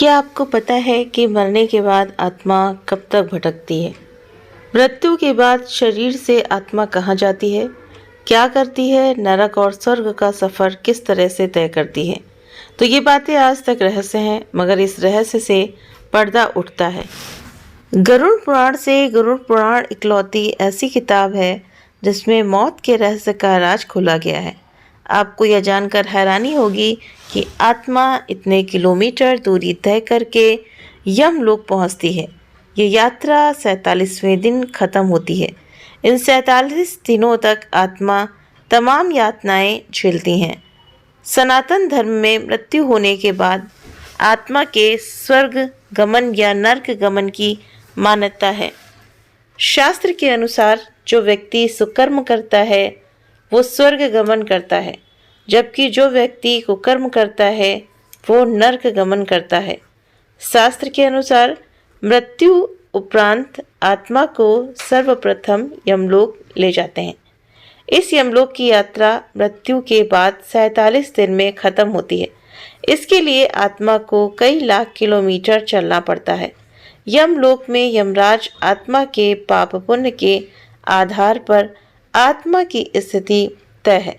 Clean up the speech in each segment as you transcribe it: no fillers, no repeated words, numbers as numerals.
क्या आपको पता है कि मरने के बाद आत्मा कब तक भटकती है? मृत्यु के बाद शरीर से आत्मा कहाँ जाती है, क्या करती है, नरक और स्वर्ग का सफर किस तरह से तय करती है? तो ये बातें आज तक रहस्य हैं, मगर इस रहस्य से पर्दा उठता है। गरुड़ पुराण इकलौती ऐसी किताब है जिसमें मौत के रहस्य का राज खोला गया है। आपको यह जानकर हैरानी होगी कि आत्मा इतने किलोमीटर दूरी तय करके यमलोक पहुंचती है। ये यात्रा 47वें दिन खत्म होती है। इन 47 दिनों तक आत्मा तमाम यातनाएं झेलती हैं। सनातन धर्म में मृत्यु होने के बाद आत्मा के स्वर्ग गमन या नरक गमन की मान्यता है। शास्त्र के अनुसार जो व्यक्ति सुकर्म करता है वो स्वर्ग गमन करता है, जबकि जो व्यक्ति कुकर्म करता है वो नरक गमन करता है। शास्त्र के अनुसार मृत्यु उपरांत आत्मा को सर्वप्रथम यमलोक ले जाते हैं। इस यमलोक की यात्रा मृत्यु के बाद 47 दिन में खत्म होती है। इसके लिए आत्मा को कई लाख किलोमीटर चलना पड़ता है। यमलोक में यमराज आत्मा के पाप पुण्य के आधार पर आत्मा की स्थिति तय है।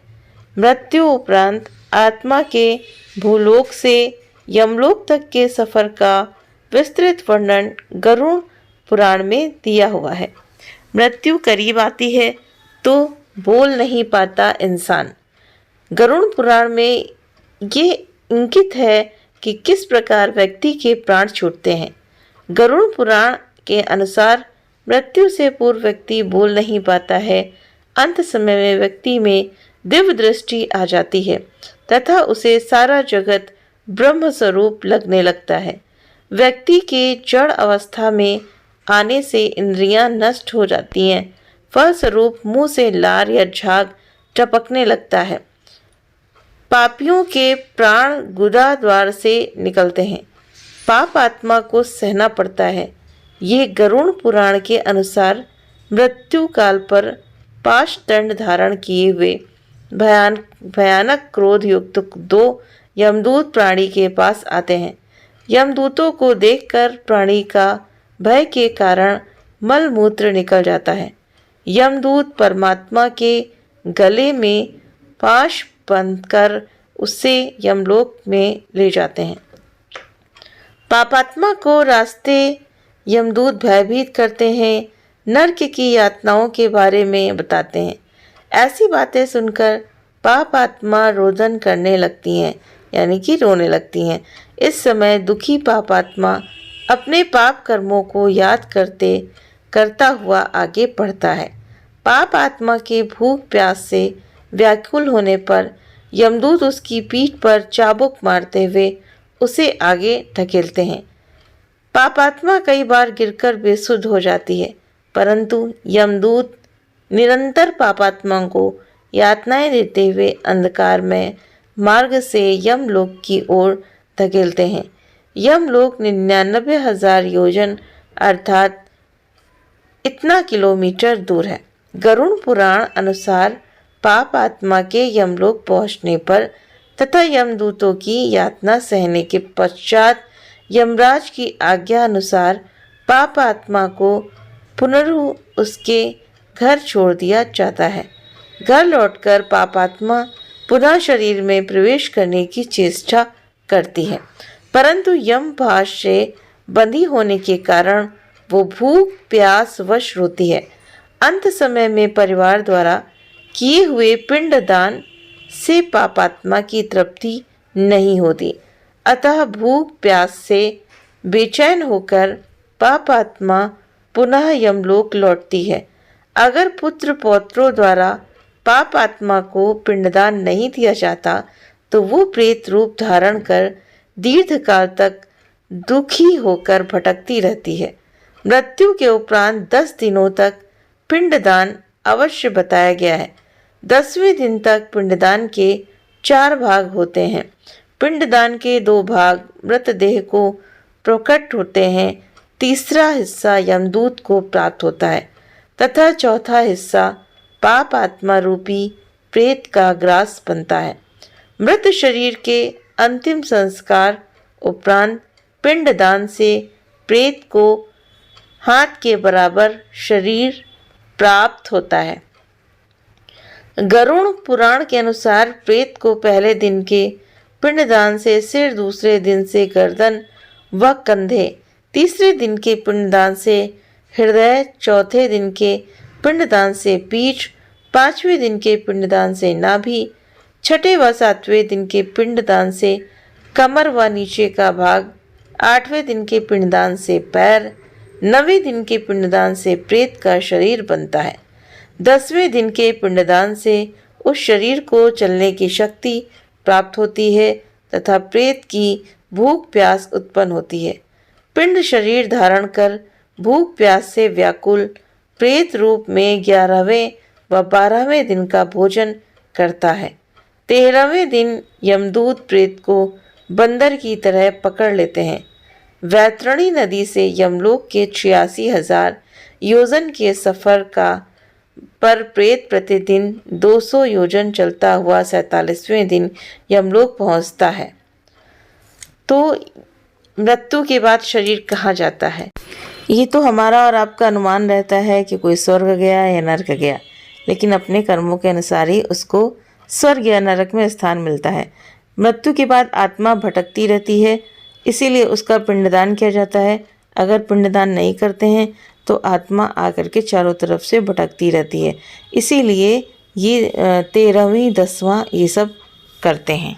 मृत्यु उपरांत आत्मा के भूलोक से यमलोक तक के सफर का विस्तृत वर्णन गरुड़ पुराण में दिया हुआ है। मृत्यु करीब आती है तो बोल नहीं पाता इंसान। गरुड़ पुराण में ये इंगित है कि किस प्रकार व्यक्ति के प्राण छूटते हैं। गरुड़ पुराण के अनुसार मृत्यु से पूर्व व्यक्ति बोल नहीं पाता है। अंत समय में व्यक्ति में दिव्य दृष्टि आ जाती है तथा उसे सारा जगत ब्रह्म स्वरूप लगने लगता है। व्यक्ति के जड़ अवस्था में आने से इंद्रियां नष्ट हो जाती हैं। फलस्वरूप मुंह से लार या झाग टपकने लगता है। पापियों के प्राण गुदा द्वार से निकलते हैं। पाप आत्मा को सहना पड़ता है। ये गरुड़ पुराण के अनुसार मृत्यु काल पर पाश दंड धारण किए हुए भयानक क्रोध युक्त 2 यमदूत प्राणी के पास आते हैं। यमदूतों को देखकर प्राणी का भय के कारण मल मूत्र निकल जाता है। यमदूत परमात्मा के गले में पाश बांधकर उसे यमलोक में ले जाते हैं। पापात्मा को रास्ते यमदूत भयभीत करते हैं, नरक की यातनाओं के बारे में बताते हैं। ऐसी बातें सुनकर पाप आत्मा रोदन करने लगती हैं, यानी कि रोने लगती हैं। इस समय दुखी पाप आत्मा अपने पाप कर्मों को याद करता हुआ आगे बढ़ता है। पाप आत्मा के भूख प्यास से व्याकुल होने पर यमदूत उसकी पीठ पर चाबुक मारते हुए उसे आगे धकेलते हैं। पापात्मा कई बार गिरकर बेसुध हो जाती है, परंतु यमदूत निरंतर पापात्मा को यातनाएं देते हुए अंधकार में मार्ग से यमलोक की ओर धकेलते हैं। यमलोक 99,000 योजन अर्थात इतना किलोमीटर दूर है। गरुड़ पुराण अनुसार पाप आत्मा के यमलोक पहुंचने पर तथा यमदूतों की यातना सहने के पश्चात यमराज की आज्ञा अनुसार पाप आत्मा को पुनः उसके घर छोड़ दिया जाता है। घर लौटकर पाप आत्मा पुनः शरीर में प्रवेश करने की चेष्टा करती है, परंतु यम पाश से बंधी होने के कारण वो भूख प्यास वश रोती है। अंत समय में परिवार द्वारा किए हुए पिंडदान से पापात्मा की तृप्ति नहीं होती, अतः भूख प्यास से बेचैन होकर पापात्मा पुनः यमलोक लौटती है। अगर पुत्र पौत्रों द्वारा पाप आत्मा को पिंडदान नहीं दिया जाता तो वो प्रेत रूप धारण कर दीर्घकाल तक दुखी होकर भटकती रहती है। मृत्यु के उपरांत 10 दिनों तक पिंडदान अवश्य बताया गया है। 10वें दिन तक पिंडदान के 4 भाग होते हैं। पिंडदान के 2 भाग मृतदेह को प्रकट होते हैं, तीसरा हिस्सा यमदूत को प्राप्त होता है तथा चौथा हिस्सा पाप आत्मा रूपी प्रेत का ग्रास बनता है। मृत शरीर के अंतिम संस्कार उपरांत पिंडदान से प्रेत को हाथ के बराबर शरीर प्राप्त होता है। गरुड़ पुराण के अनुसार प्रेत को पहले दिन के पिंडदान से सिर, दूसरे दिन से गर्दन व कंधे, तीसरे दिन के पिंडदान से हृदय, चौथे दिन के पिंडदान से पीठ, पांचवें दिन के पिंडदान से नाभि, छठे व सातवें दिन के पिंडदान से कमर व नीचे का भाग, आठवें दिन के पिंडदान से पैर, नवें दिन के पिंडदान से प्रेत का शरीर बनता है। 10वें दिन के पिंडदान से उस शरीर को चलने की शक्ति प्राप्त होती है तथा प्रेत की भूख प्यास उत्पन्न होती है। पिंड शरीर धारण कर भूख प्यास से व्याकुल प्रेत रूप में 11वें व 12वें दिन का भोजन करता है। 13वें दिन यमदूत प्रेत को बंदर की तरह पकड़ लेते हैं। वैतरणी नदी से यमलोक के 86,000 योजन के सफर का पर प्रेत प्रतिदिन 200 योजन चलता हुआ 47वें दिन यमलोक पहुंचता है। तो मृत्यु के बाद शरीर कहाँ जाता है? ये तो हमारा और आपका अनुमान रहता है कि कोई स्वर्ग गया या नरक गया, लेकिन अपने कर्मों के अनुसार ही उसको स्वर्ग या नरक में स्थान मिलता है। मृत्यु के बाद आत्मा भटकती रहती है, इसीलिए उसका पिंडदान किया जाता है। अगर पिंडदान नहीं करते हैं तो आत्मा आकर के चारों तरफ से भटकती रहती है, इसीलिए ये 13वीं 10वां ये सब करते हैं।